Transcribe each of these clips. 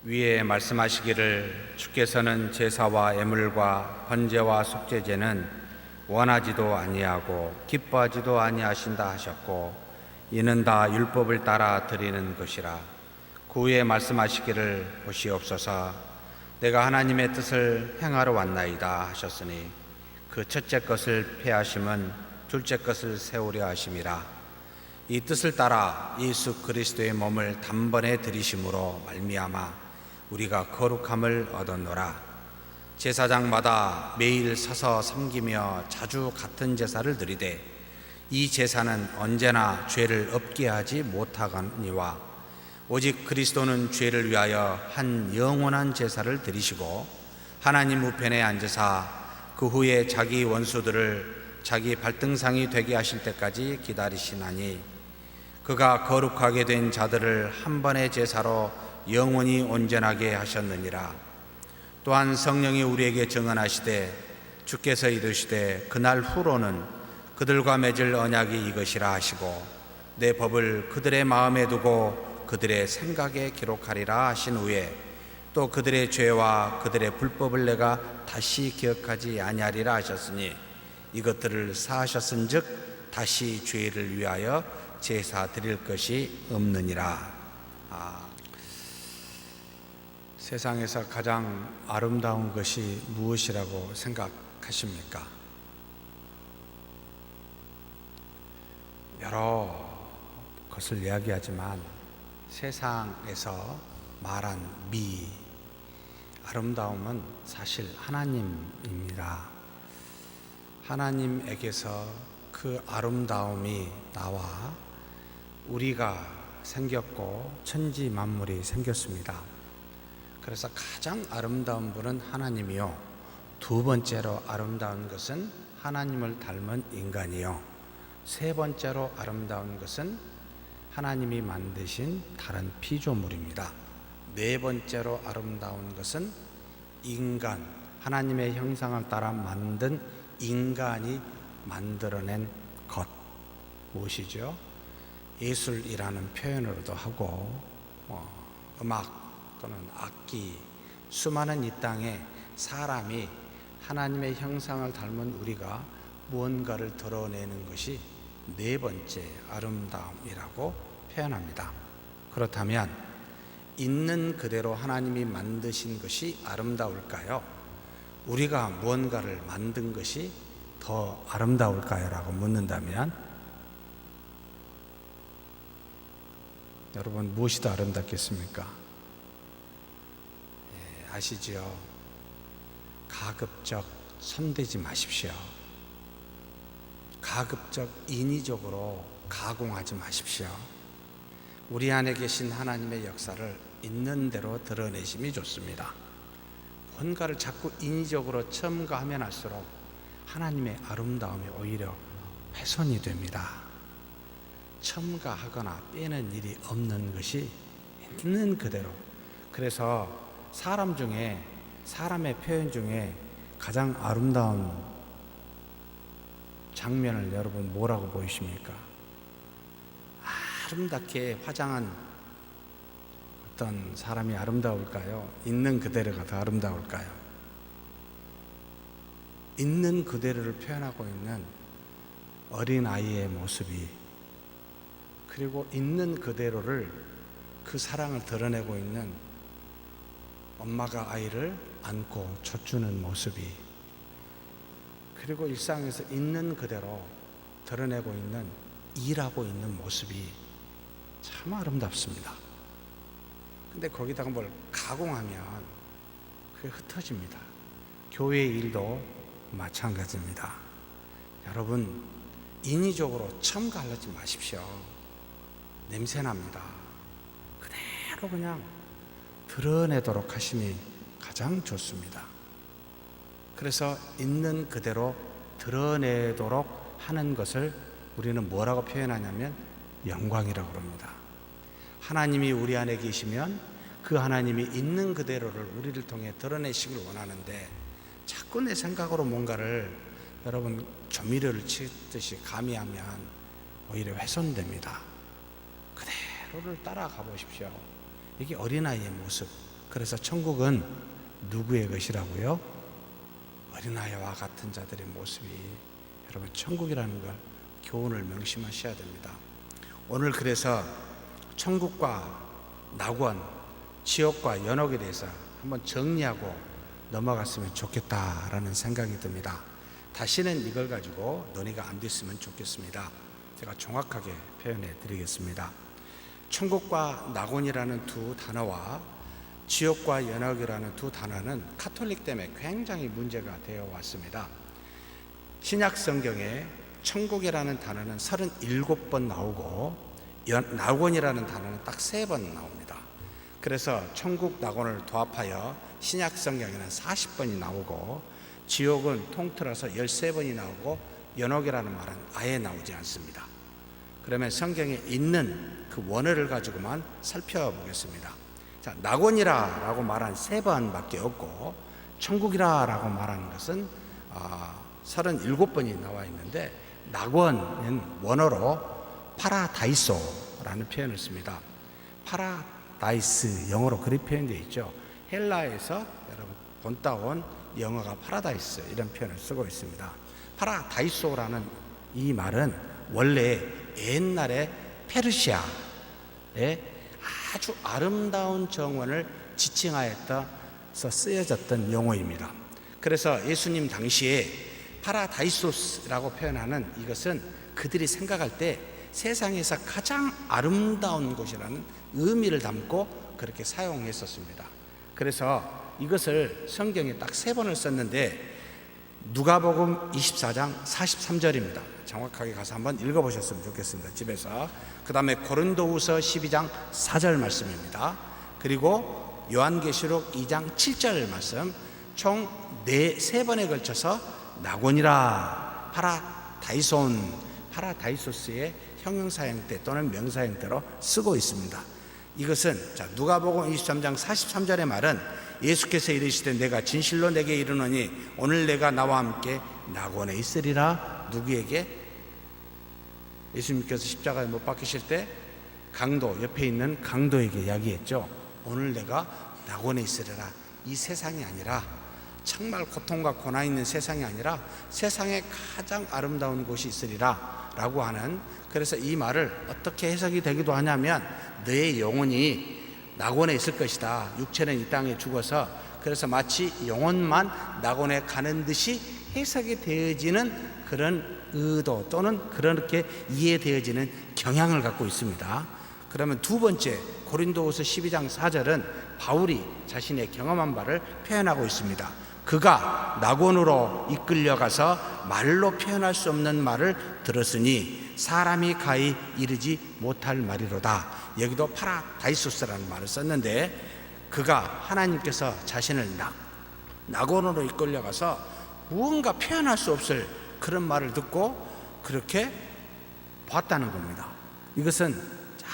위에 말씀하시기를 주께서는 제사와 예물과 번제와 속죄제는 원하지도 아니하고 기뻐하지도 아니하신다 하셨고 이는 다 율법을 따라 드리는 것이라. 그 후에 말씀하시기를 보시옵소서 내가 하나님의 뜻을 행하러 왔나이다 하셨으니 그 첫째 것을 폐하심은 둘째 것을 세우려 하심이라. 이 뜻을 따라 예수 그리스도의 몸을 단번에 드리심으로 말미암아 우리가 거룩함을 얻었노라. 제사장마다 매일 서서 섬기며 자주 같은 제사를 드리되 이 제사는 언제나 죄를 없게 하지 못하거니와 오직 그리스도는 죄를 위하여 한 영원한 제사를 드리시고 하나님 우편에 앉으사 그 후에 자기 원수들을 자기 발등상이 되게 하실 때까지 기다리시나니 그가 거룩하게 된 자들을 한 번의 제사로 영원히 온전하게 하셨느니라. 또한 성령이 우리에게 증언하시되 주께서 이르시되 그날 후로는 그들과 맺을 언약이 이것이라 하시고 내 법을 그들의 마음에 두고 그들의 생각에 기록하리라 하신 후에 또 그들의 죄와 그들의 불법을 내가 다시 기억하지 아니하리라 하셨으니 이것들을 사하셨은즉 다시 죄를 위하여 제사 드릴 것이 없느니라. 세상에서 가장 아름다운 것이 무엇이라고 생각하십니까? 여러 것을 이야기하지만 세상에서 말한 미, 아름다움은 사실 하나님입니다. 하나님에게서 그 아름다움이 나와 우리가 생겼고 천지 만물이 생겼습니다. 그래서 가장 아름다운 분은 하나님이요, 두 번째로 아름다운 것은 하나님을 닮은 인간이요, 세 번째로 아름다운 것은 하나님이 만드신 다른 피조물입니다. 네 번째로 아름다운 것은 인간, 하나님의 형상을 따라 만든 인간이 만들어낸 것, 무엇이죠? 예술이라는 표현으로도 하고 음악 또는 악기, 수많은 이 땅에 사람이 하나님의 형상을 닮은 우리가 무언가를 드러내는 것이 네 번째 아름다움이라고 표현합니다. 그렇다면 있는 그대로 하나님이 만드신 것이 아름다울까요? 우리가 무언가를 만든 것이 더 아름다울까요? 라고 묻는다면 여러분, 무엇이 더 아름답겠습니까? 아시지요? 가급적 손대지 마십시오. 가급적 인위적으로 가공하지 마십시오. 우리 안에 계신 하나님의 역사를 있는 대로 드러내심이 좋습니다. 뭔가를 자꾸 인위적으로 첨가하면 할수록 하나님의 아름다움이 오히려 훼손이 됩니다. 첨가하거나 빼는 일이 없는 것이 있는 그대로. 그래서 사람 중에, 사람의 표현 중에 가장 아름다운 장면을 여러분 뭐라고 보이십니까? 아름답게 화장한 어떤 사람이 아름다울까요? 있는 그대로가 더 아름다울까요? 있는 그대로를 표현하고 있는 어린아이의 모습이, 그리고 있는 그대로를, 그 사랑을 드러내고 있는 엄마가 아이를 안고 젖주는 모습이, 그리고 일상에서 있는 그대로 드러내고 있는, 일하고 있는 모습이 참 아름답습니다. 근데 거기다가 뭘 가공하면 그게 흩어집니다. 교회의 일도 마찬가지입니다. 여러분, 인위적으로 첨가하지 마십시오. 냄새납니다. 그대로 그냥 드러내도록 하심이 가장 좋습니다. 그래서 있는 그대로 드러내도록 하는 것을 우리는 뭐라고 표현하냐면 영광이라고 합니다. 하나님이 우리 안에 계시면 그 하나님이 있는 그대로를 우리를 통해 드러내시길 원하는데 자꾸 내 생각으로 뭔가를 여러분 조미료를 치듯이 가미하면 오히려 훼손됩니다. 그대로를 따라가 보십시오. 이게 어린아이의 모습, 그래서 천국은 누구의 것이라고요? 어린아이와 같은 자들의 모습이, 여러분 천국이라는 걸 교훈을 명심하셔야 됩니다. 오늘 그래서 천국과 낙원, 지옥과 연옥에 대해서 한번 정리하고 넘어갔으면 좋겠다라는 생각이 듭니다. 다시는 이걸 가지고 논의가 안 됐으면 좋겠습니다. 제가 정확하게 표현해 드리겠습니다. 천국과 낙원이라는 두 단어와 지옥과 연옥이라는 두 단어는 가톨릭 때문에 굉장히 문제가 되어 왔습니다. 신약 성경에 천국이라는 단어는 37번 나오고 낙원이라는 단어는 딱 3번 나옵니다. 그래서 천국, 낙원을 도합하여 신약 성경에는 40번이 나오고 지옥은 통틀어서 13번이 나오고 연옥이라는 말은 아예 나오지 않습니다. 그러면 성경에 있는 그 원어를 가지고만 살펴보겠습니다. 자, 낙원이라고 말한 3번밖에 없고 천국이라고 말하는 것은 37번이 나와 있는데, 낙원은 원어로 파라다이소라는 표현을 씁니다. 파라다이스, 영어로 그리 표현되어 있죠. 헬라에서 여러분 본따온 영어가 파라다이스 이런 표현을 쓰고 있습니다. 파라다이소라는 이 말은 원래 옛날에 페르시아의 아주 아름다운 정원을 지칭하여서 쓰여졌던 용어입니다. 그래서 예수님 당시에 파라다이소스라고 표현하는 이것은 그들이 생각할 때 세상에서 가장 아름다운 곳이라는 의미를 담고 그렇게 사용했었습니다. 그래서 이것을 성경에 딱 3번을 썼는데 누가복음 24장 43절입니다. 정확하게 가서 한번 읽어보셨으면 좋겠습니다, 집에서. 그 다음에 고린도후서 12장 4절 말씀입니다. 그리고 요한계시록 2장 7절 말씀, 총 3번에 걸쳐서 낙원이라, 파라다이손, 파라다이소스의 형용사 형태 또는 명사 형태로 쓰고 있습니다. 이것은 누가복음 23장 43절의 말은 예수께서 이르시되 내가 진실로 내게 이르노니 오늘 내가 나와 함께 낙원에 있으리라. 누구에게? 예수님께서 십자가에 못 박히실 때 강도, 옆에 있는 강도에게 이야기했죠. 오늘 내가 낙원에 있으리라. 이 세상이 아니라, 정말 고통과 고난 있는 세상이 아니라 세상에 가장 아름다운 곳이 있으리라 라고 하는, 그래서 이 말을 어떻게 해석이 되기도 하냐면 너의 영혼이 낙원에 있을 것이다. 육체는 이 땅에 죽어서, 그래서 마치 영혼만 낙원에 가는 듯이 해석이 되어지는 그런 의도 또는 그렇게 이해되어지는 경향을 갖고 있습니다. 그러면 두 번째, 고린도후서 12장 4절은 바울이 자신의 경험한 바를 표현하고 있습니다. 그가 낙원으로 이끌려가서 말로 표현할 수 없는 말을 들었으니 사람이 가히 이르지 못할 말이로다. 여기도 파라다이소스라는 말을 썼는데, 그가 하나님께서 자신을 낙원으로 이끌려가서 무언가 표현할 수 없을 그런 말을 듣고 그렇게 봤다는 겁니다. 이것은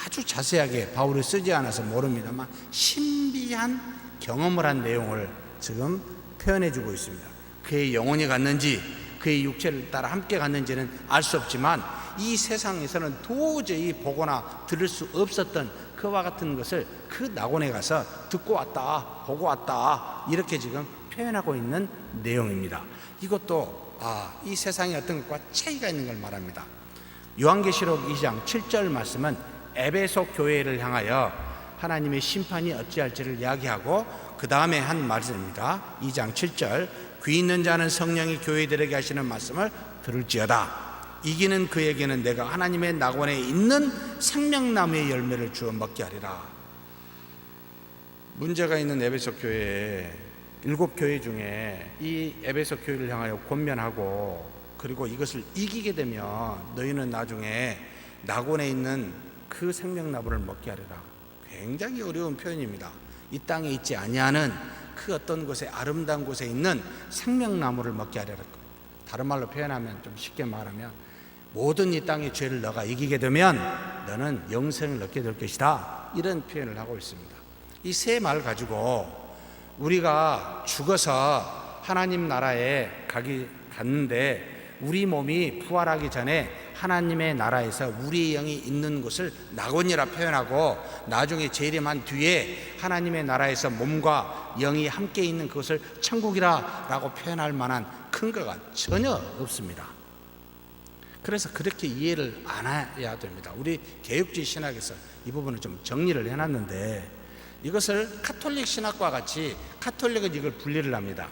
아주 자세하게 바울이 쓰지 않아서 모릅니다만 신비한 경험을 한 내용을 지금 표현해주고 있습니다. 그의 영혼이 갔는지 그의 육체를 따라 함께 갔는지는 알 수 없지만 이 세상에서는 도저히 보거나 들을 수 없었던 그와 같은 것을 그 낙원에 가서 듣고 왔다, 보고 왔다, 이렇게 지금 표현하고 있는 내용입니다. 이것도 이 세상의 어떤 것과 차이가 있는 걸 말합니다. 요한계시록 2장 7절 말씀은 에베소 교회를 향하여 하나님의 심판이 어찌할지를 이야기하고 그 다음에 한 말씀입니다. 2장 7절, 귀 있는 자는 성령이 교회들에게 하시는 말씀을 들을지어다. 이기는 그에게는 내가 하나님의 낙원에 있는 생명나무의 열매를 주어 먹게 하리라. 문제가 있는 에베소 교회에 7교회 중에 이 에베소 교회를 향하여 권면하고, 그리고 이것을 이기게 되면 너희는 나중에 낙원에 있는 그 생명나무를 먹게 하리라. 굉장히 어려운 표현입니다. 이 땅에 있지 아니하는 그 어떤 곳에, 아름다운 곳에 있는 생명나무를 먹게 하리라. 다른 말로 표현하면, 좀 쉽게 말하면, 모든 이 땅의 죄를 너가 이기게 되면 너는 영생을 얻게 될 것이다, 이런 표현을 하고 있습니다. 이 세 말 가지고 우리가 죽어서 하나님 나라에 갔는데 우리 몸이 부활하기 전에 하나님의 나라에서 우리의 영이 있는 곳을 낙원이라 표현하고, 나중에 재림한 뒤에 하나님의 나라에서 몸과 영이 함께 있는 그것을 천국이라 라고 표현할 만한 근거가 전혀 없습니다. 그래서 그렇게 이해를 안 해야 됩니다. 우리 개혁주의 신학에서 이 부분을 좀 정리를 해놨는데, 이것을 카톨릭 신학과 같이 카톨릭은 이걸 분리를 합니다.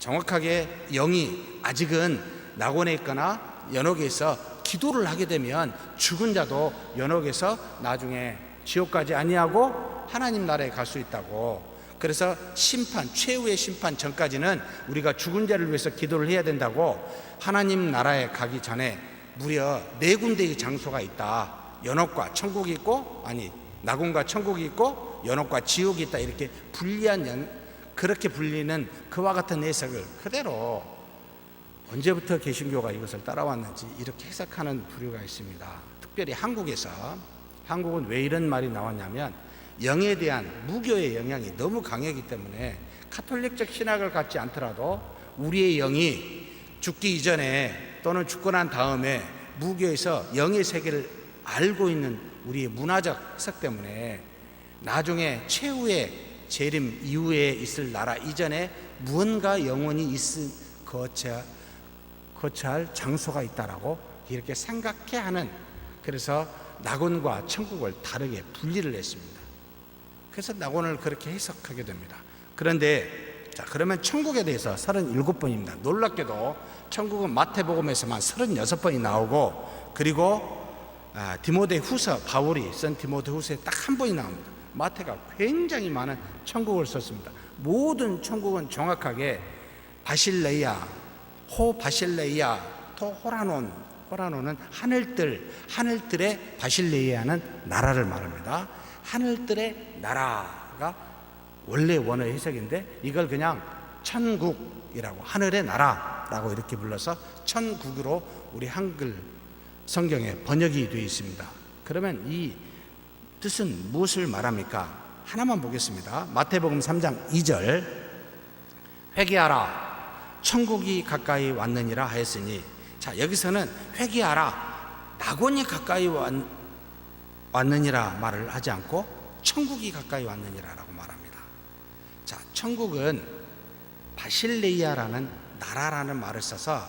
정확하게 영이 아직은 낙원에 있거나 연옥에서 기도를 하게 되면 죽은 자도 연옥에서 나중에 지옥 가지 아니하고 하나님 나라에 갈 수 있다고. 그래서 심판, 최후의 심판 전까지는 우리가 죽은 자를 위해서 기도를 해야 된다고. 하나님 나라에 가기 전에 무려 4군데의 장소가 있다. 연옥과 천국이 있고, 아니 낙원과 천국이 있고 연옥과 지옥이 있다. 이렇게 그렇게 불리는 그와 같은 해석을 그대로 언제부터 개신교가 이것을 따라왔는지 이렇게 해석하는 부류가 있습니다. 특별히 한국은 왜 이런 말이 나왔냐면, 영에 대한 무교의 영향이 너무 강하기 때문에 카톨릭적 신학을 갖지 않더라도 우리의 영이 죽기 이전에 또는 죽고 난 다음에 무교에서 영의 세계를 알고 있는 우리의 문화적 해석 때문에 나중에 최후의 재림 이후에 있을 나라 이전에 무언가 영원히 거처할 장소가 있다라고 이렇게 생각해 하는, 그래서 낙원과 천국을 다르게 분리를 했습니다. 그래서 낙원을 그렇게 해석하게 됩니다. 그런데 그러면 천국에 대해서 37번입니다. 놀랍게도 천국은 마태복음에서만 36번이 나오고, 그리고 디모데후서, 바울이 쓴 디모데후서에 딱 한 번이 나옵니다. 마태가 굉장히 많은 천국을 썼습니다. 모든 천국은 정확하게 바실레이아, 호바실레이아, 토 호라논은 하늘들의 바실레이아는 나라를 말합니다. 하늘들의 나라가 원래 원어 해석인데, 이걸 그냥 천국이라고, 하늘의 나라라고 이렇게 불러서 천국으로 우리 한글 성경에 번역이 되어 있습니다. 그러면 이 뜻은 무엇을 말합니까? 하나만 보겠습니다. 마태복음 3장 2절, 회개하라 천국이 가까이 왔느니라 하였으니, 자, 여기서는 회개하라, 낙원이 가까이 왔느니라 말을 하지 않고 천국이 가까이 왔느니라라고 말합니다. 자, 천국은 바실레이아라는 나라라는 말을 써서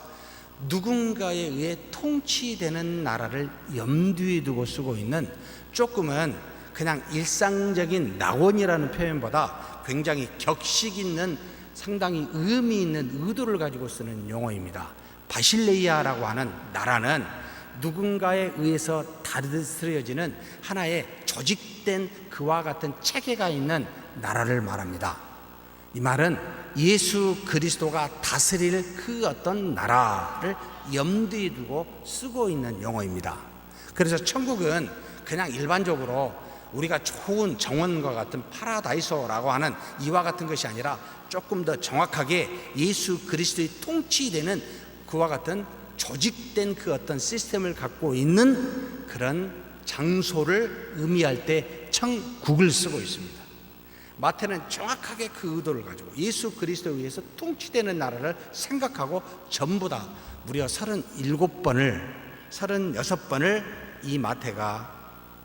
누군가에 의해 통치되는 나라를 염두에 두고 쓰고 있는, 조금은 그냥 일상적인 낙원이라는 표현보다 굉장히 격식 있는, 상당히 의미 있는 의도를 가지고 쓰는 용어입니다. 바실레이아라고 하는 나라는 누군가에 의해서 다스려지는 하나의 조직된 그와 같은 체계가 있는 나라를 말합니다. 이 말은 예수 그리스도가 다스릴 그 어떤 나라를 염두에 두고 쓰고 있는 용어입니다. 그래서 천국은 그냥 일반적으로 우리가 좋은 정원과 같은 파라다이소라고 하는 이와 같은 것이 아니라 조금 더 정확하게 예수 그리스도의 통치되는 그와 같은 조직된 그 어떤 시스템을 갖고 있는 그런 장소를 의미할 때 천국을 쓰고 있습니다. 마태는 정확하게 그 의도를 가지고 예수 그리스도에 의해서 통치되는 나라를 생각하고 전부 다 무려 36번을 이 마태가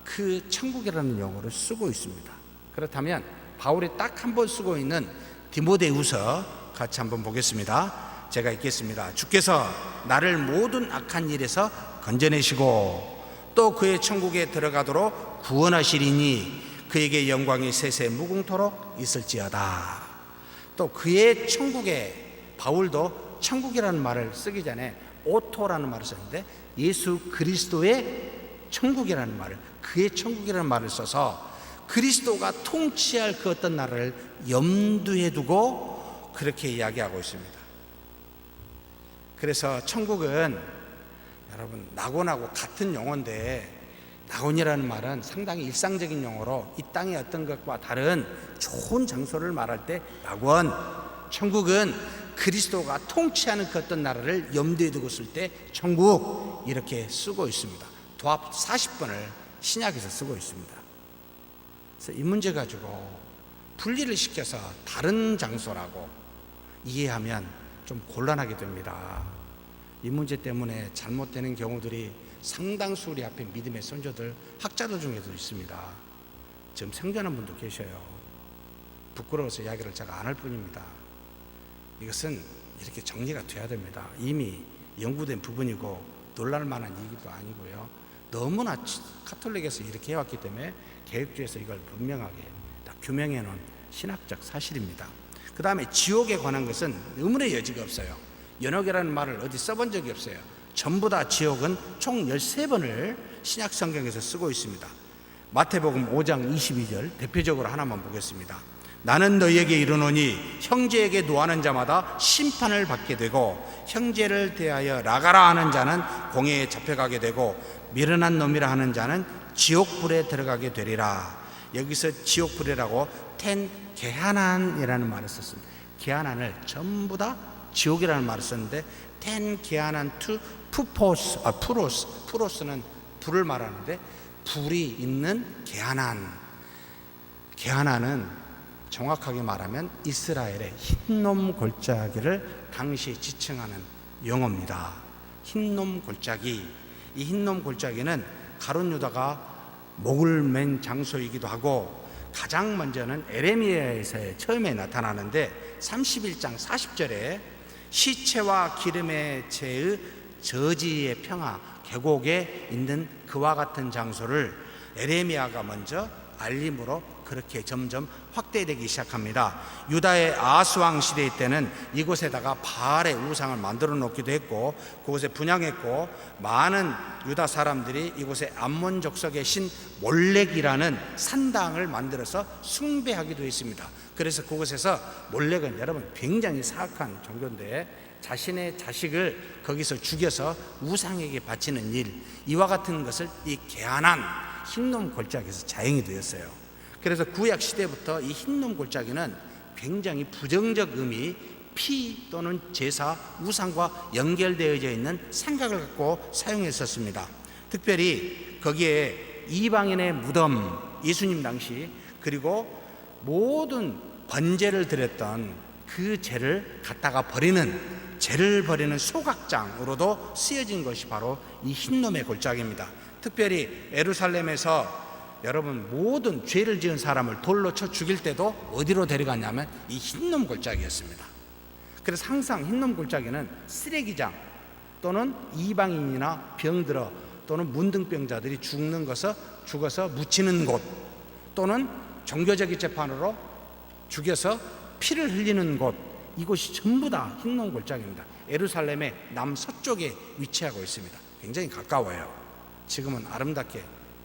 그 천국이라는 용어를 쓰고 있습니다. 그렇다면 바울이 딱 한 번 쓰고 있는 디모데후서 같이 한번 보겠습니다. 제가 읽겠습니다. 주께서 나를 모든 악한 일에서 건져내시고 또 그의 천국에 들어가도록 구원하시리니 그에게 영광이 세세 무궁토록 있을지어다. 또 그의 천국에, 바울도 천국이라는 말을 쓰기 전에 오토라는 말을 썼는데, 예수 그리스도의 천국이라는 말을, 그의 천국이라는 말을 써서 그리스도가 통치할 그 어떤 나라를 염두에 두고 그렇게 이야기하고 있습니다. 그래서 천국은 여러분 낙원하고 같은 용어인데, 낙원이라는 말은 상당히 일상적인 용어로 이 땅의 어떤 것과 다른 좋은 장소를 말할 때 낙원, 천국은 그리스도가 통치하는 그 어떤 나라를 염두에 두고 쓸 때 천국 이렇게 쓰고 있습니다. 도합 40번을 신약에서 쓰고 있습니다. 그래서 이 문제 가지고 분리를 시켜서 다른 장소라고 이해하면 좀 곤란하게 됩니다. 이 문제 때문에 잘못되는 경우들이 상당수 우리 앞에 믿음의 선조들, 학자들 중에도 있습니다. 지금 생존한 분도 계셔요. 부끄러워서 이야기를 제가 안 할 뿐입니다. 이것은 이렇게 정리가 돼야 됩니다. 이미 연구된 부분이고 놀랄 만한 얘기도 아니고요. 너무나 카톨릭에서 이렇게 해왔기 때문에 개혁주의에서 이걸 분명하게 다 규명해 놓은 신학적 사실입니다. 그 다음에 지옥에 관한 것은 의문의 여지가 없어요. 연옥이라는 말을 어디 써본 적이 없어요. 전부 다 지옥은 총 13번을 신약 성경에서 쓰고 있습니다. 마태복음 5장 22절 대표적으로 하나만 보겠습니다. 나는 너희에게 이르노니 형제에게 노하는 자마다 심판을 받게 되고 형제를 대하여 나가라 하는 자는 공회에 잡혀가게 되고 미련한 놈이라 하는 자는 지옥불에 들어가게 되리라. 여기서 지옥불이라고 텐 게하난이라는 말을 썼습니다. 게하난을 전부 다 지옥이라는 말을 썼는데 텐 게하난 투 푸포스, 푸로스는 불을 말하는데 불이 있는 게하난은 정확하게 말하면 이스라엘의 흰놈 골짜기를 당시 지칭하는 용어입니다. 흰놈 골짜기. 이 흰놈 골짜기는 가룟 유다가 목을 맨 장소이기도 하고 가장 먼저는 에레미야에서 처음에 나타나는데 31장 40절에 시체와 기름의 채의 저지의 평화 계곡에 있는 그와 같은 장소를 에레미야가 먼저 알림으로 그렇게 점점 확대되기 시작합니다. 유다의 아스왕 시대 때는 이곳에다가 바알의 우상을 만들어 놓기도 했고 그곳에 분향했고 많은 유다 사람들이 이곳에 암몬 족속의 신 몰렉이라는 산당을 만들어서 숭배하기도 했습니다. 그래서 그곳에서 몰렉은 여러분 굉장히 사악한 종교인데 자신의 자식을 거기서 죽여서 우상에게 바치는 일, 이와 같은 것을 이 게하난 흰놈 골짜기에서 자행이 되었어요. 그래서 구약 시대부터 이 흰놈 골짜기는 굉장히 부정적 의미, 피 또는 제사, 우상과 연결되어져 있는 생각을 갖고 사용했었습니다. 특별히 거기에 이방인의 무덤, 예수님 당시, 그리고 모든 번제를 드렸던 그 죄를 갖다가 죄를 버리는 소각장으로도 쓰여진 것이 바로 이 흰놈의 골짜기입니다. 특별히 예루살렘에서 여러분 모든 죄를 지은 사람을 돌로 쳐 죽일 때도 어디로 데려갔냐면 이 흰놈 골짜기였습니다. 그래서 항상 흰놈 골짜기는 쓰레기장 또는 이방인이나 병들어 또는 문둥병자들이 죽어서 묻히는 곳 또는 종교적인 재판으로 죽여서 피를 흘리는 곳, 이곳이 전부 다 흰놈 골짜기입니다. 예루살렘의 남서쪽에 위치하고 있습니다. 굉장히 가까워요. 지금은 아름답게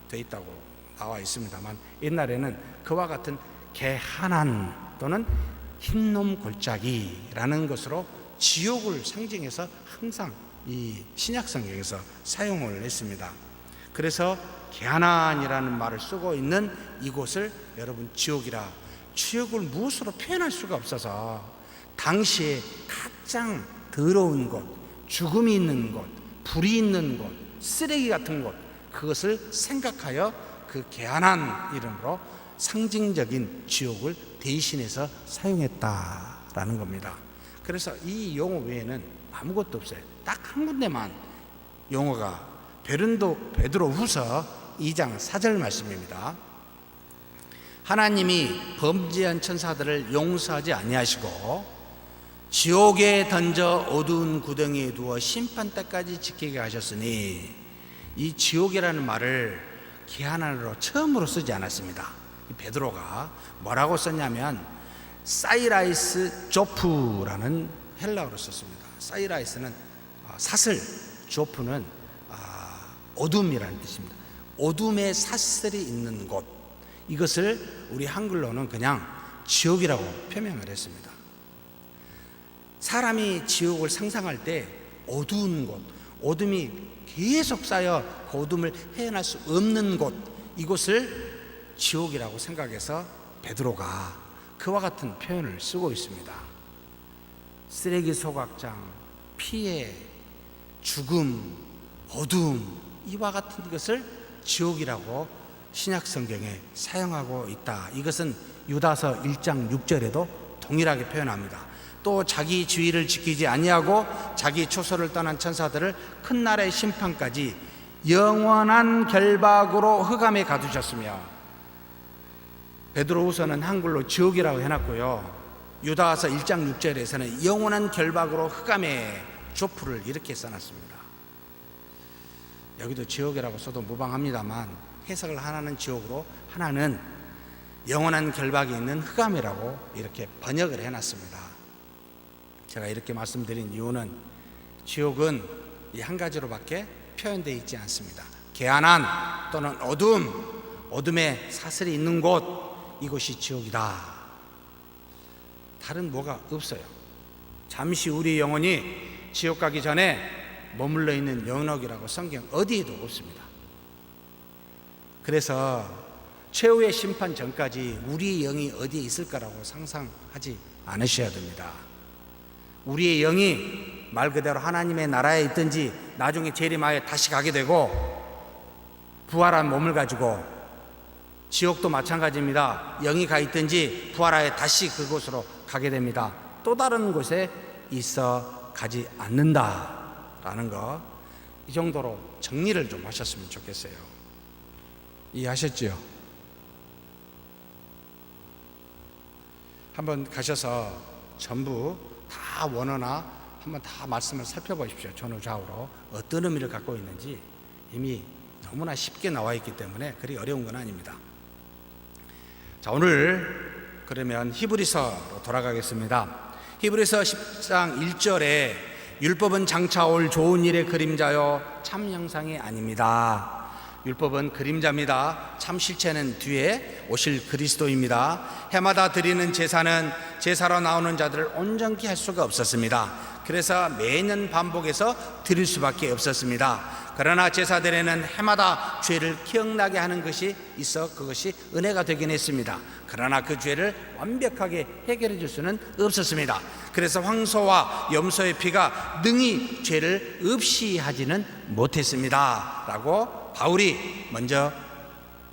돼 있다고 나와 있습니다만 옛날에는 그와 같은 게하난 또는 흰놈 골짜기라는 것으로 지옥을 상징해서 항상 이 신약 성경에서 사용을 했습니다. 그래서 게하난이라는 말을 쓰고 있는 이곳을 여러분 지옥을 무엇으로 표현할 수가 없어서 당시에 가장 더러운 곳, 죽음이 있는 곳, 불이 있는 곳, 쓰레기 같은 곳, 그것을 생각하여 그 게하난 이름으로 상징적인 지옥을 대신해서 사용했다라는 겁니다. 그래서 이 용어 외에는 아무것도 없어요. 딱 한 군데만 용어가 베드로후서 2장 4절 말씀입니다. 하나님이 범죄한 천사들을 용서하지 아니하시고 지옥에 던져 어두운 구덩이에 두어 심판 때까지 지키게 하셨으니, 이 지옥이라는 말을 게하난으로 처음으로 쓰지 않았습니다. 베드로가 뭐라고 썼냐면 사이라이스 조프라는 헬라어로 썼습니다. 사이라이스는 사슬, 조프는 어둠이라는 뜻입니다. 어둠의 사슬이 있는 곳, 이것을 우리 한글로는 그냥 지옥이라고 표명을 했습니다. 사람이 지옥을 상상할 때 어두운 곳, 어둠이 계속 쌓여 그 어둠을 헤어날 수 없는 곳, 이곳을 지옥이라고 생각해서 베드로가 그와 같은 표현을 쓰고 있습니다. 쓰레기 소각장, 피해, 죽음, 어둠, 이와 같은 것을 지옥이라고 신약 성경에 사용하고 있다. 이것은 유다서 1장 6절에도 동일하게 표현합니다. 또 자기 주의를 지키지 아니하고 자기 초소를 떠난 천사들을 큰 날의 심판까지 영원한 결박으로 흑암에 가두셨으며, 베드로후서는 한글로 지옥이라고 해놨고요, 유다서 1장 6절에서는 영원한 결박으로 흑암에 조프를 이렇게 써놨습니다. 여기도 지옥이라고 써도 무방합니다만 해석을 하나는 지옥으로 하나는 영원한 결박이 있는 흑암이라고 이렇게 번역을 해놨습니다. 제가 이렇게 말씀드린 이유는 지옥은 이 한 가지로밖에 표현되어 있지 않습니다. 개안한 또는 어둠에 사슬이 있는 곳, 이곳이 지옥이다. 다른 뭐가 없어요. 잠시 우리 영혼이 지옥 가기 전에 머물러 있는 영역이라고 성경 어디에도 없습니다. 그래서 최후의 심판 전까지 우리의 영이 어디에 있을까라고 상상하지 않으셔야 됩니다. 우리의 영이 말 그대로 하나님의 나라에 있든지 나중에 재림하여 다시 가게 되고, 부활한 몸을 가지고, 지옥도 마찬가지입니다. 영이 가 있든지 부활하여 다시 그곳으로 가게 됩니다. 또 다른 곳에 있어 가지 않는다라는 거, 이 정도로 정리를 좀 하셨으면 좋겠어요. 이해하셨죠? 한번 가셔서 전부 다 원어나 한번 다 말씀을 살펴보십시오. 전후좌우로 어떤 의미를 갖고 있는지 이미 너무나 쉽게 나와 있기 때문에 그리 어려운 건 아닙니다. 자, 오늘 그러면 히브리서로 돌아가겠습니다. 히브리서 10장 1절에 율법은 장차 올 좋은 일의 그림자요 참 형상이 아닙니다. 율법은 그림자입니다. 참 실체는 뒤에 오실 그리스도입니다. 해마다 드리는 제사는 제사로 나오는 자들을 온전케 할 수가 없었습니다. 그래서 매년 반복해서 드릴 수밖에 없었습니다. 그러나 제사들에는 해마다 죄를 기억나게 하는 것이 있어 그것이 은혜가 되긴 했습니다. 그러나 그 죄를 완벽하게 해결해 줄 수는 없었습니다. 그래서 황소와 염소의 피가 능히 죄를 없이 하지는 못했습니다 라고 바울이 먼저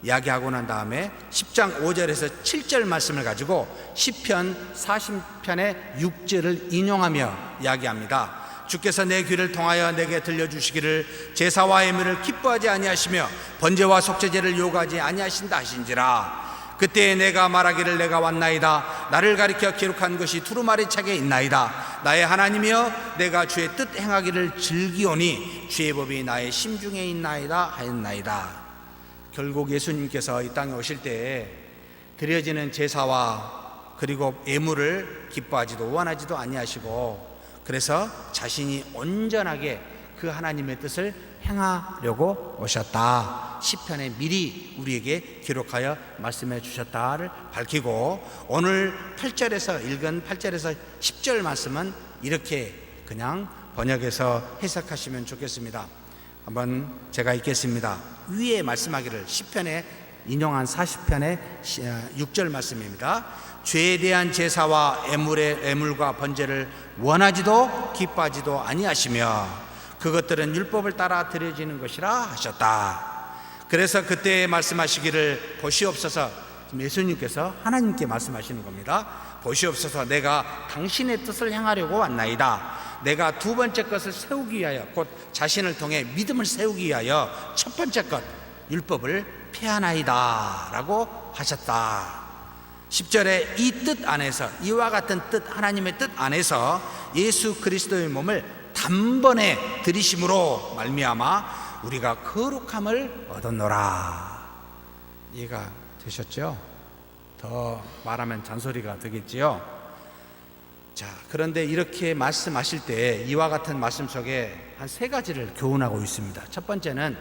이야기하고 난 다음에 10장 5절에서 7절 말씀을 가지고 시편 40편의 6절을 인용하며 이야기합니다. 주께서 내 귀를 통하여 내게 들려주시기를 제사와 예물을 기뻐하지 아니하시며 번제와 속죄제를 요구하지 아니하신다 하신지라. 그때 내가 말하기를 내가 왔나이다. 나를 가리켜 기록한 것이 두루마리 책에 있나이다. 나의 하나님이여 내가 주의 뜻 행하기를 즐기오니 주의 법이 나의 심중에 있나이다 하였나이다. 결국 예수님께서 이 땅에 오실 때에 드려지는 제사와 그리고 예물을 기뻐하지도 원하지도 아니하시고, 그래서 자신이 온전하게 그 하나님의 뜻을 행하려고 오셨다. 시편에 미리 우리에게 기록하여 말씀해 주셨다를 밝히고, 오늘 8절에서 읽은 8절에서 10절 말씀은 이렇게 그냥 번역해서 해석하시면 좋겠습니다. 한번 제가 읽겠습니다. 위에 말씀하기를, 시편에 인용한 40편의 6절 말씀입니다. 죄에 대한 제사와 예물과 번제를 원하지도 기뻐하지도 아니하시며 그것들은 율법을 따라 드려지는 것이라 하셨다. 그래서 그때 말씀하시기를 보시옵소서, 예수님께서 하나님께 말씀하시는 겁니다. 보시옵소서, 내가 당신의 뜻을 행하려고 왔나이다. 내가 두 번째 것을 세우기 위하여, 곧 자신을 통해 믿음을 세우기 위하여 첫 번째 것 율법을 폐하나이다 라고 하셨다. 10절에 이 뜻 안에서, 이와 같은 뜻, 하나님의 뜻 안에서 예수 그리스도의 몸을 단번에 들이심으로 말미암아 우리가 거룩함을 얻었노라. 이해가 되셨죠? 더 말하면 잔소리가 되겠지요. 자, 그런데 이렇게 말씀하실 때 이와 같은 말씀 속에 한 세 가지를 교훈하고 있습니다. 첫 번째는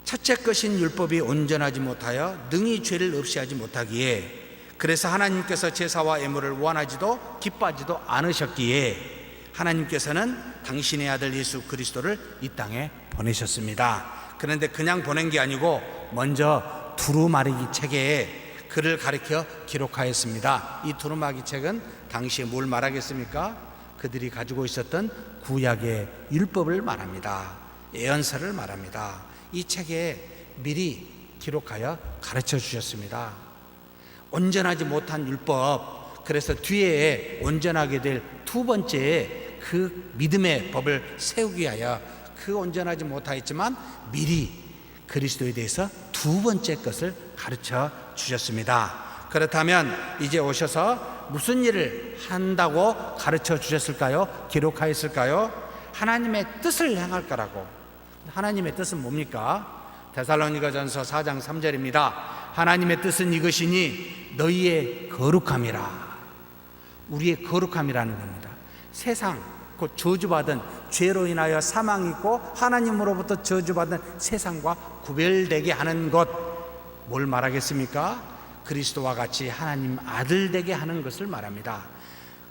첫째 것인 율법이 온전하지 못하여 능히 죄를 없이 하지 못하기에, 그래서 하나님께서 제사와 예물을 원하지도 기뻐하지도 않으셨기에 하나님께서는 당신의 아들 예수 그리스도를 이 땅에 보내셨습니다. 그런데 그냥 보낸 게 아니고 먼저 두루마리 책에 그를 가리켜 기록하였습니다. 이 두루마리 책은 당시에 뭘 말하겠습니까? 그들이 가지고 있었던 구약의 율법을 말합니다. 예언서를 말합니다. 이 책에 미리 기록하여 가르쳐 주셨습니다. 온전하지 못한 율법, 그래서 뒤에 온전하게 될 두 번째 그 믿음의 법을 세우기 위하여 그 온전하지 못하였지만 미리 그리스도에 대해서 두 번째 것을 가르쳐 주셨습니다. 그렇다면 이제 오셔서 무슨 일을 한다고 가르쳐 주셨을까요? 기록하였을까요? 하나님의 뜻을 행할 거라고. 하나님의 뜻은 뭡니까? 데살로니가전서 4장 3절입니다. 하나님의 뜻은 이것이니 너희의 거룩함이라. 우리의 거룩함이라는 겁니다. 세상 곧 저주받은 죄로 인하여 사망이 있고 하나님으로부터 저주받은 세상과 구별되게 하는 것, 뭘 말하겠습니까? 그리스도와 같이 하나님 아들 되게 하는 것을 말합니다.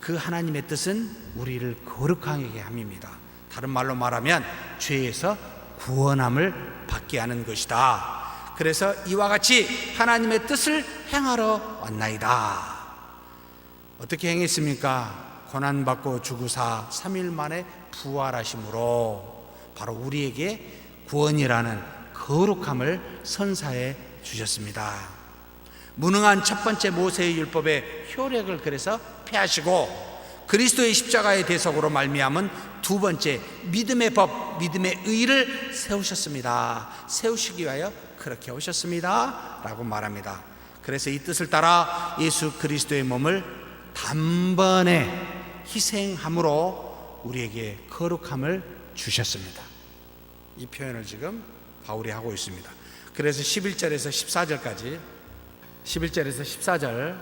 그 하나님의 뜻은 우리를 거룩하게 함입니다. 다른 말로 말하면 죄에서 구원함을 받게 하는 것이다. 그래서 이와 같이 하나님의 뜻을 행하러 왔나이다. 어떻게 행했습니까? 고난받고 죽으사 3일 만에 부활하심으로 바로 우리에게 구원이라는 거룩함을 선사해 주셨습니다. 무능한 첫 번째 모세의 율법의 효력을 그래서 폐하시고 그리스도의 십자가의 대속으로 말미암은 두 번째 믿음의 법, 믿음의 의를 세우셨습니다. 세우시기 위하여 그렇게 오셨습니다 라고 말합니다. 그래서 이 뜻을 따라 예수 그리스도의 몸을 단번에 희생함으로 우리에게 거룩함을 주셨습니다. 이 표현을 지금 바울이 하고 있습니다. 그래서 11절에서 14절까지 11절에서 14절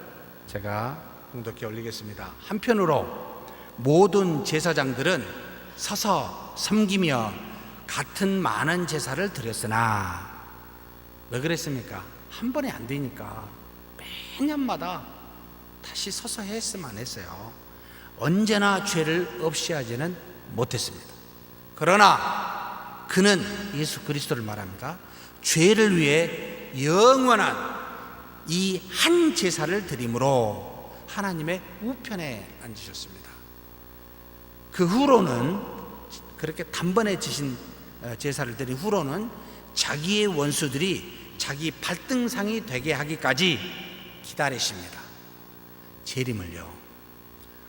제가 공독해 올리겠습니다. 한편으로 모든 제사장들은 서서 섬기며 같은 많은 제사를 드렸으나 왜 그랬습니까? 한 번에 안 되니까 매년마다 다시 서서 했으면 했어요. 언제나 죄를 없이 하지는 못했습니다. 그러나 그는 예수 그리스도를 말합니다. 죄를 위해 영원한 이 한 제사를 드림으로 하나님의 우편에 앉으셨습니다. 그 후로는 그렇게 단번에 지신 제사를 드린 후로는 자기의 원수들이 자기 발등상이 되게 하기까지 기다리십니다. 재림을요.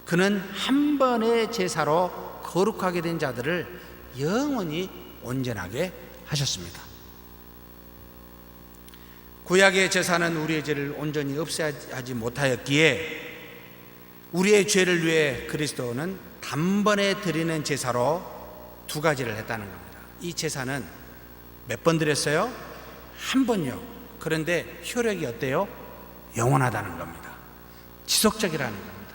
그는 한 번의 제사로 거룩하게 된 자들을 영원히 온전하게 하셨습니다. 구약의 제사는 우리의 죄를 온전히 없애하지 못하였기에 우리의 죄를 위해 그리스도는 단번에 드리는 제사로 두 가지를 했다는 겁니다. 이 제사는 몇 번 드렸어요? 한 번요. 그런데 효력이 어때요? 영원하다는 겁니다. 지속적이라는 겁니다.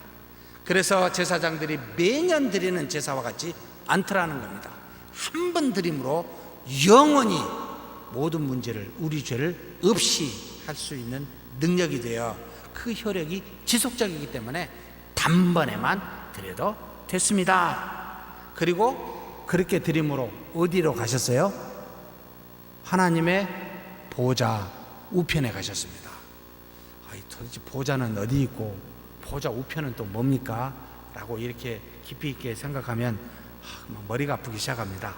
그래서 제사장들이 매년 드리는 제사와 같지 않더라는 겁니다. 한 번 드림으로 영원히 모든 문제를, 우리 죄를 없이 할 수 있는 능력이 되어 그 효력이 지속적이기 때문에 단번에만 드려도 됐습니다. 그리고 그렇게 드림으로 어디로 가셨어요? 하나님의 보좌 우편에 가셨습니다. 도대체 보좌는 어디 있고 보좌 우편은 또 뭡니까? 라고 이렇게 깊이 있게 생각하면 머리가 아프기 시작합니다.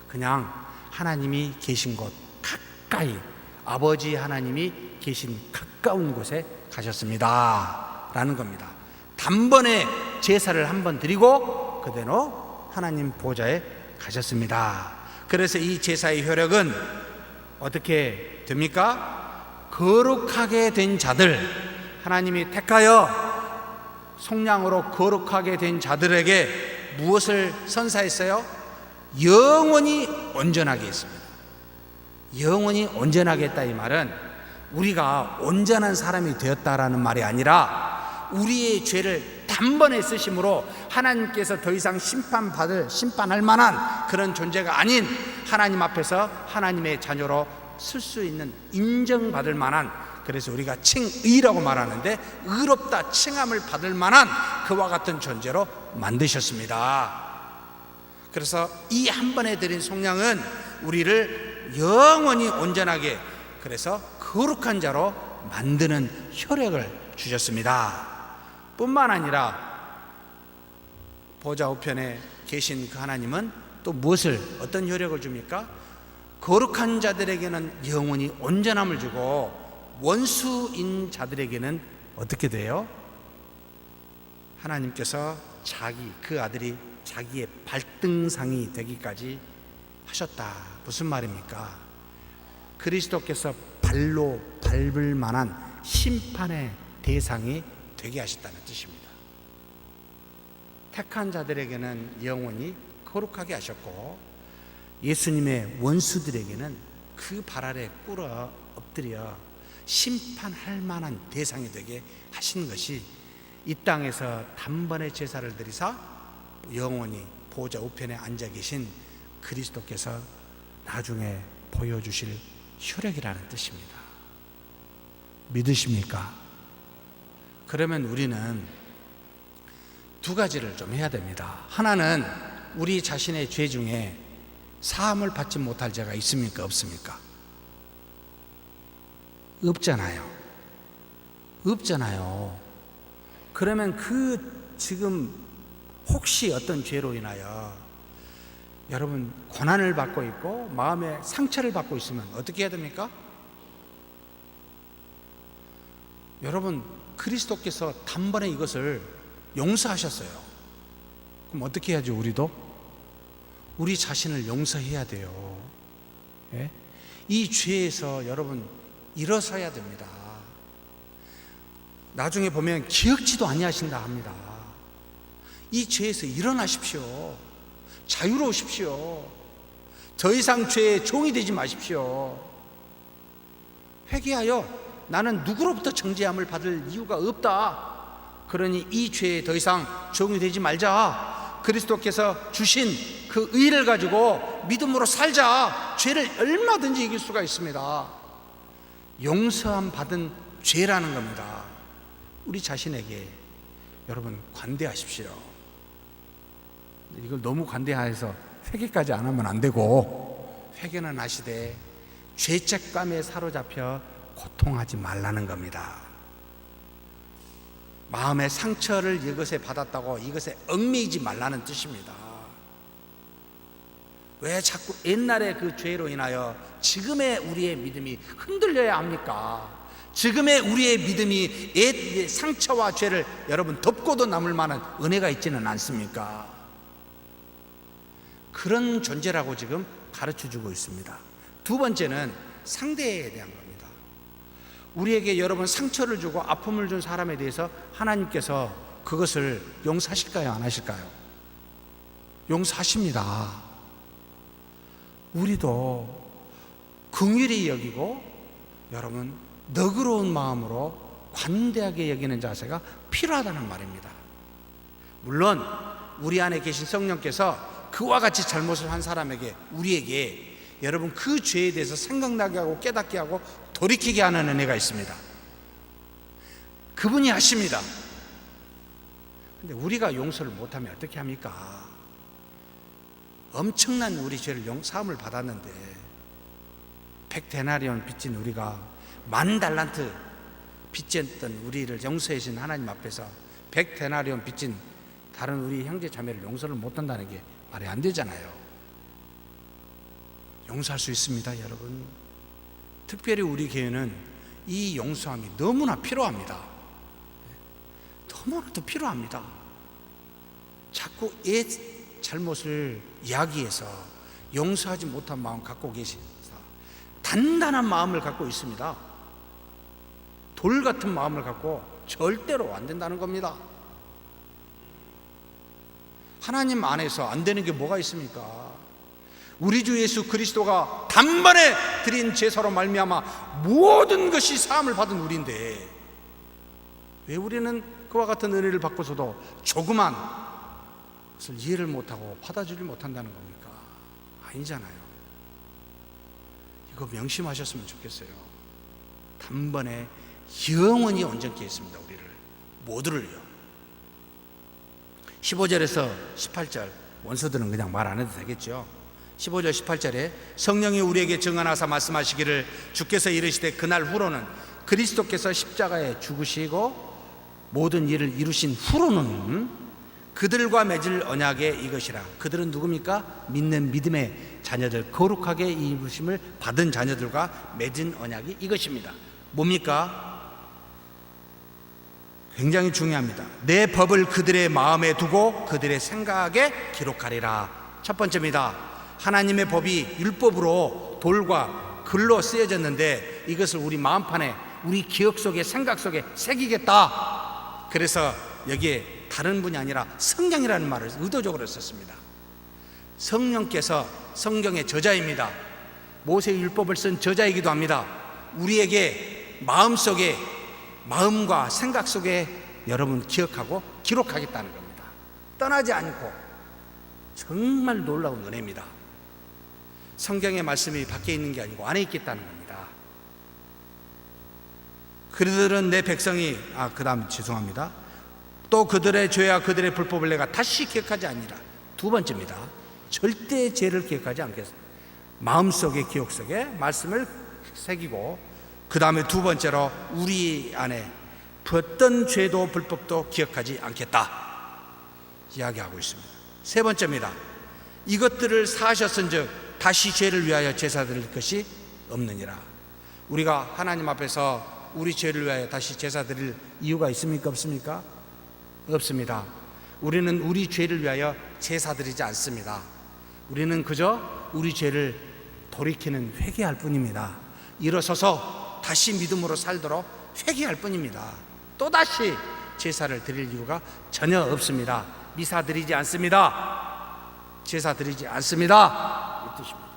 그냥 하나님이 계신 곳 가까이, 아버지 하나님이 계신 가까운 곳에 가셨습니다 라는 겁니다. 단번에 제사를 한번 드리고 그대로 하나님 보좌에 가셨습니다. 그래서 이 제사의 효력은 어떻게 됩니까? 거룩하게 된 자들, 하나님이 택하여 속량으로 거룩하게 된 자들에게 무엇을 선사했어요? 영원히 온전하게 했습니다. 영원히 온전하게 했다, 이 말은 우리가 온전한 사람이 되었다라는 말이 아니라 우리의 죄를 단번에 쓰심으로 하나님께서 더 이상 심판할 만한 그런 존재가 아닌 하나님 앞에서 하나님의 자녀로 쓸 수 있는, 인정받을 만한, 그래서 우리가 칭의라고 말하는데 의롭다 칭함을 받을 만한 그와 같은 존재로 만드셨습니다. 그래서 이 한 번에 드린 속량은 우리를 영원히 온전하게, 그래서 거룩한 자로 만드는 효력을 주셨습니다. 뿐만 아니라 보좌 우편에 계신 그 하나님은 또 무엇을, 어떤 효력을 줍니까? 거룩한 자들에게는 영원히 온전함을 주고 원수인 자들에게는 어떻게 돼요? 하나님께서 그 아들이 자기의 발등상이 되기까지 하셨다. 무슨 말입니까? 그리스도께서 발로 밟을 만한 심판의 대상이 되게 하셨다는 뜻입니다. 택한 자들에게는 영원히 거룩하게 하셨고, 예수님의 원수들에게는 그 발 아래 꿇어 엎드려 심판할 만한 대상이 되게 하신 것이 이 땅에서 단번에 제사를 드리사 영원히 보좌 우편에 앉아 계신 그리스도께서 나중에 보여주실 혈액이라는 뜻입니다. 믿으십니까? 그러면 우리는 두 가지를 좀 해야 됩니다. 하나는 우리 자신의 죄 중에 사함을 받지 못할 죄가 있습니까? 없습니까? 없잖아요. 그러면 지금 혹시 어떤 죄로 인하여 여러분 고난을 받고 있고 마음에 상처를 받고 있으면 어떻게 해야 됩니까? 여러분, 그리스도께서 단번에 이것을 용서하셨어요. 그럼 어떻게 해야죠? 우리 자신을 용서해야 돼요. 예? 이 죄에서 여러분 일어서야 됩니다. 나중에 보면 기억지도 아니하신다 합니다. 이 죄에서 일어나십시오. 자유로우십시오. 더 이상 죄의 종이 되지 마십시오. 회개하여 나는 누구로부터 정죄함을 받을 이유가 없다. 그러니 이 죄에 더 이상 종이 되지 말자. 그리스도께서 주신 그 의를 가지고 믿음으로 살자. 죄를 얼마든지 이길 수가 있습니다. 용서함 받은 죄라는 겁니다. 우리 자신에게 여러분 관대하십시오. 이걸 너무 관대해서 회개까지 안 하면 안 되고, 회개는 하시되 죄책감에 사로잡혀 고통하지 말라는 겁니다. 마음의 상처를 이것에 받았다고 이것에 얽매이지 말라는 뜻입니다. 왜 자꾸 옛날의 그 죄로 인하여 지금의 우리의 믿음이 흔들려야 합니까? 지금의 우리의 믿음이 옛 상처와 죄를 여러분 덮고도 남을 만한 은혜가 있지는 않습니까? 그런 존재라고 지금 가르쳐주고 있습니다. 두 번째는 상대에 대한 겁니다. 우리에게 여러분 상처를 주고 아픔을 준 사람에 대해서 하나님께서 그것을 용서하실까요? 안 하실까요? 용서하십니다. 우리도 긍휼히 여기고 여러분 너그러운 마음으로 관대하게 여기는 자세가 필요하다는 말입니다. 물론 우리 안에 계신 성령께서 그와 같이 잘못을 한 사람에게, 우리에게 여러분 그 죄에 대해서 생각나게 하고 깨닫게 하고 돌이키게 하는 은혜가 있습니다. 그분이 하십니다. 근데 우리가 용서를 못하면 어떻게 합니까? 엄청난 우리 죄를 사함을 받았는데 100데나리온 빚진 우리가 10,000달란트 빚졌던 우리를 용서해 주신 하나님 앞에서 100데나리온 빚진 다른 우리 형제 자매를 용서를 못한다는 게 말이 안 되잖아요. 용서할 수 있습니다, 여러분. 특별히 우리 교회는 이 용서함이 너무나 필요합니다. 너무나도 필요합니다. 자꾸 옛 잘못을 이야기해서 용서하지 못한 마음 갖고 계시사 단단한 마음을 갖고 있습니다. 돌 같은 마음을 갖고 절대로 안 된다는 겁니다. 하나님 안에서 안 되는 게 뭐가 있습니까? 우리 주 예수 그리스도가 단번에 드린 제사로 말미암아 모든 것이 사함을 받은 우리인데 왜 우리는 그와 같은 은혜를 받고서도 조그만 것을 이해를 못하고 받아주지 못한다는 겁니까? 아니잖아요. 이거 명심하셨으면 좋겠어요. 단번에 영원히 온전케 했습니다. 우리를 모두를요. 15절에서 18절, 원서들은 그냥 말 안 해도 되겠죠. 15절 18절에 성령이 우리에게 증언하사 말씀하시기를 주께서 이르시되 그날 후로는 그리스도께서 십자가에 죽으시고 모든 일을 이루신 후로는 그들과 맺을 언약의 이것이라. 그들은 누굽니까? 믿는 믿음의 자녀들, 거룩하게 입으심을 받은 자녀들과 맺은 언약이 이것입니다. 뭡니까? 굉장히 중요합니다. 내 법을 그들의 마음에 두고 그들의 생각에 기록하리라. 첫 번째입니다. 하나님의 법이 율법으로 돌과 글로 쓰여졌는데 이것을 우리 마음판에, 우리 기억 속에, 생각 속에 새기겠다. 그래서 여기에 다른 분이 아니라 성령이라는 말을 의도적으로 썼습니다. 성령께서 성경의 저자입니다. 모세의 율법을 쓴 저자이기도 합니다. 우리에게 마음속에, 마음과 생각 속에 여러분 기억하고 기록하겠다는 겁니다. 떠나지 않고. 정말 놀라운 은혜입니다. 성경의 말씀이 밖에 있는 게 아니고 안에 있겠다는 겁니다. 그들은 내 백성이, 그 다음 죄송합니다. 또 그들의 죄와 그들의 불법을 내가 다시 기억하지 아니라. 두 번째입니다. 절대 죄를 기억하지 않겠습니다. 마음속에, 기억 속에 말씀을 새기고, 그 다음에 두 번째로 우리 안에 어떤 죄도 불법도 기억하지 않겠다 이야기하고 있습니다. 세 번째입니다. 이것들을 사하셨은즉 다시 죄를 위하여 제사 드릴 것이 없느니라. 우리가 하나님 앞에서 우리 죄를 위하여 다시 제사 드릴 이유가 있습니까? 없습니까? 없습니다. 우리는 우리 죄를 위하여 제사 드리지 않습니다. 우리는 그저 우리 죄를 돌이키는 회개할 뿐입니다. 일어서서 다시 믿음으로 살도록 회개할 뿐입니다. 또다시 제사를 드릴 이유가 전혀 없습니다. 미사 드리지 않습니다. 제사 드리지 않습니다. 이 뜻입니다.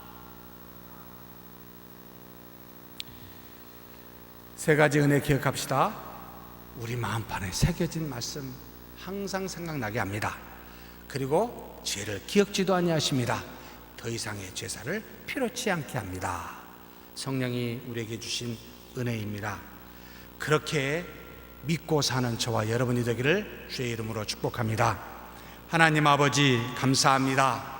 세 가지 은혜 기억합시다. 우리 마음판에 새겨진 말씀 항상 생각나게 합니다. 그리고 죄를 기억지도 아니하십니다. 더 이상의 제사를 필요치 않게 합니다. 성령이 우리에게 주신 은혜입니다. 그렇게 믿고 사는 저와 여러분이 되기를 주의 이름으로 축복합니다. 하나님 아버지 감사합니다.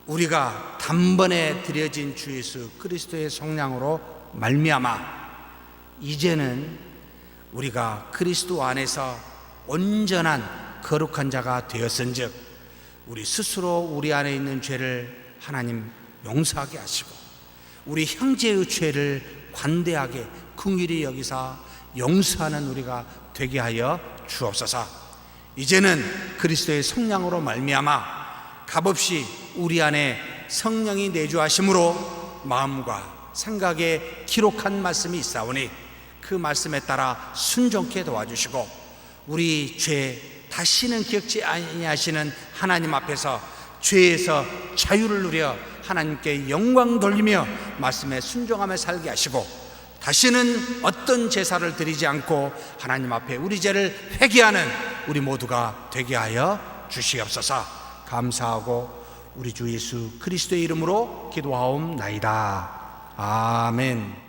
우리가 단번에 드려진 주 예수 그리스도의 성량으로 말미암아 이제는 우리가 그리스도 안에서 온전한 거룩한 자가 되었은즉 우리 스스로 우리 안에 있는 죄를 하나님 용서하게 하시고 우리 형제의 죄를 관대하게 긍휼히 여기사 용서하는 우리가 되게 하여 주옵소서. 이제는 그리스도의 성령으로 말미암아 값없이 우리 안에 성령이 내주하심으로 마음과 생각에 기록한 말씀이 있사오니 그 말씀에 따라 순종케 도와주시고 우리 죄 다시는 기억지 아니하시는 하나님 앞에서 죄에서 자유를 누려 하나님께 영광 돌리며 말씀에 순종하며 살게 하시고 다시는 어떤 제사를 드리지 않고 하나님 앞에 우리 죄를 회개하는 우리 모두가 되게 하여 주시옵소서. 감사하고 우리 주 예수 그리스도의 이름으로 기도하옵나이다. 아멘.